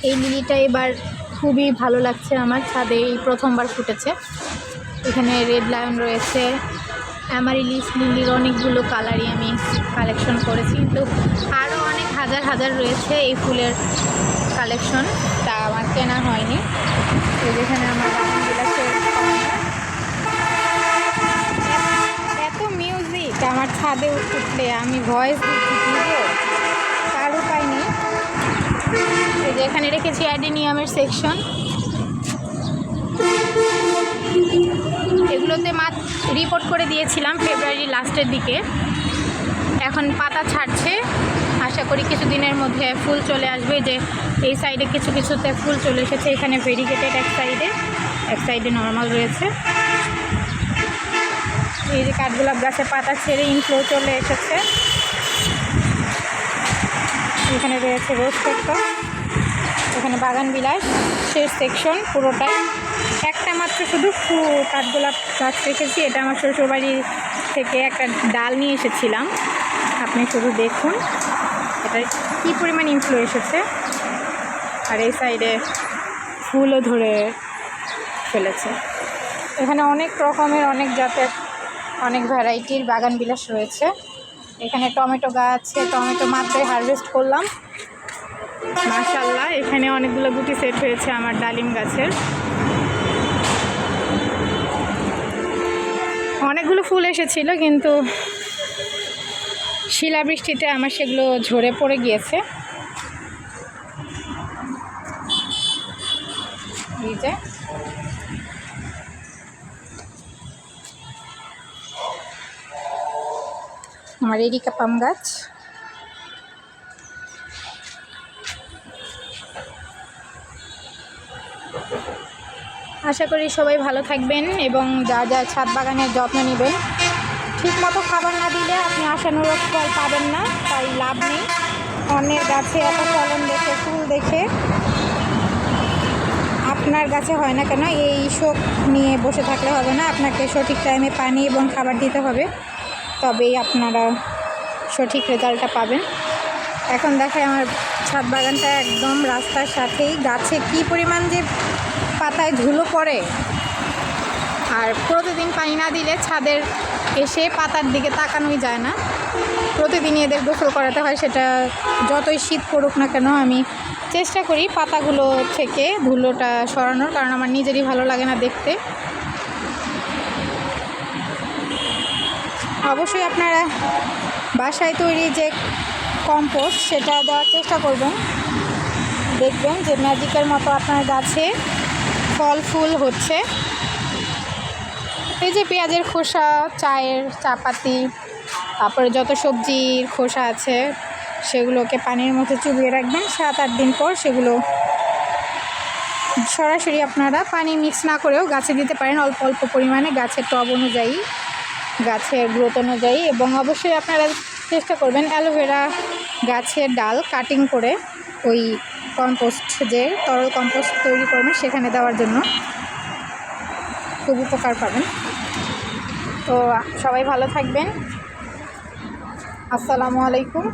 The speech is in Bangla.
এই লিলিটা এবার খুবই ভালো লাগছে আমার, ছাদে এই প্রথমবার ফুটেছে। এখানে রেড লায়ন রয়েছে, অ্যামারিলিস লিলির অনেকগুলো কালারই আমি কালেকশন করেছি, কিন্তু আরও অনেক হাজার হাজার রয়েছে এই ফুলের কালেকশন, তা আমার কেনা হয়নি। তো যেখানে আমার বাগানবিলাসের এত মিউজিক আমার ছাদে উঠলে আমি ভয়েস দিব তার উপায় নেই। যেখানে রেখেছি অ্যাডেনিয়ামের সেকশন, এগুলোতে রিপোর্ট করে দিয়েছিলাম ফেব্রুয়ারি লাস্টের দিকে। এখন পাতা ছাড়ছে, আশা করি কিছুদিনের মধ্যে ফুল চলে আসবে। যে এই সাইডে কিছু কিছুতে ফুল চলে এসেছে, এখানে ভেরিগেটেড এক সাইডে নর্মাল রয়েছে। এই যে কাঠগোলাপ গাছে পাতা ছেড়ে ইনফ্লো চলে এসেছে। এখানে রয়েছে রোজ পেট্রো, এখানে বাগান বিলাস শেষ সেকশন পুরোটাই। একটা মাত্র শুধু কাঠগোলাপ গাছ রেখেছি, এটা আমার শ্বশুরবাড়ি থেকে একটা ডাল নিয়ে এসেছিলাম। আপনি শুধু দেখুন এটা কী পরিমাণ ইনফ্লো এসেছে, আর এই সাইডে ফুলও ধরে ফেলেছে। এখানে অনেক রকমের, অনেক জাতের, অনেক ভ্যারাইটির বাগান বিলাস রয়েছে। এখানে টমেটো গাছ, টমেটো মাত্রই হারভেস্ট করলাম মাশাআল্লাহ। এখানে অনেকগুলো গুটি সেট হয়েছে আমার ডালিম গাছের। অনেকগুলো ফুল এসেছিল, কিন্তু শিলাবৃষ্টিতে আমার সেগুলো ঝরে পড়ে গিয়েছে। এই যে আমার এরিকা পাম গাছ, আশা করি সবাই ভালো থাকবেন এবং যা যা ছাদ বাগানের যত্ন নেবেন। ঠিকমতো খাবার না দিলে আপনি আশানুরূপ ফল পাবেন না, তাই লাভ নেই। অন্যের গাছে এত ফলন দেখে, ফুল দেখে আপনার গাছে হয় না কেন, এই শোক নিয়ে বসে থাকলে হবে না। আপনাকে সঠিক টাইমে পানি এবং খাবার দিতে হবে, তবেই আপনারা সঠিক রেজাল্টটা পাবেন। এখন দেখে আমার ছাদ বাগানটা একদম রাস্তার সাথেই, গাছে কি পরিমাণ যে পাতায় ধুলো পড়ে, আর প্রতিদিন পানি না দিলে ছাদের এসে পাতার দিকে তাকানোই যায় না। প্রতিদিনই এদের গোসল করাতে হয়, সেটা যতই শীত পড়ুক না কেন আমি চেষ্টা করি পাতাগুলো থেকে ধুলোটা সরানোর, কারণ আমার নিজেরই ভালো লাগে না দেখতে। অবশ্যই আপনারা বাসায় তৈরি যে কম্পোস্ট সেটা দেওয়ার চেষ্টা করবেন, দেখবেন যে ম্যাজিকের মতো আপনার গাছে ফল ফুল হচ্ছে। এই যে পেঁয়াজের খোসা, চায়ের চাপাতি, তারপরে যত সবজির খোসা আছে সেগুলোকে পানির মধ্যে চুবিয়ে রাখবেন। 7-8 দিন পর সেগুলো সরাসরি আপনারা পানি মিক্স না করেও গাছে দিতে পারেন, অল্প অল্প পরিমাণে, গাছের টব অনুযায়ী, গাছের গ্রোথ অনুযায়ী। এবং অবশ্যই আপনারা চেষ্টা করবেন অ্যালোভেরা গাছের ডাল কাটিং করে ওই কম্পোস্ট, যে তরল কম্পোস্ট তৈরি করবেন সেখানে দেওয়ার জন্য, খুব উপকার পাবেন। তো সবাই ভালো থাকবেন। আসসালামু আলাইকুম।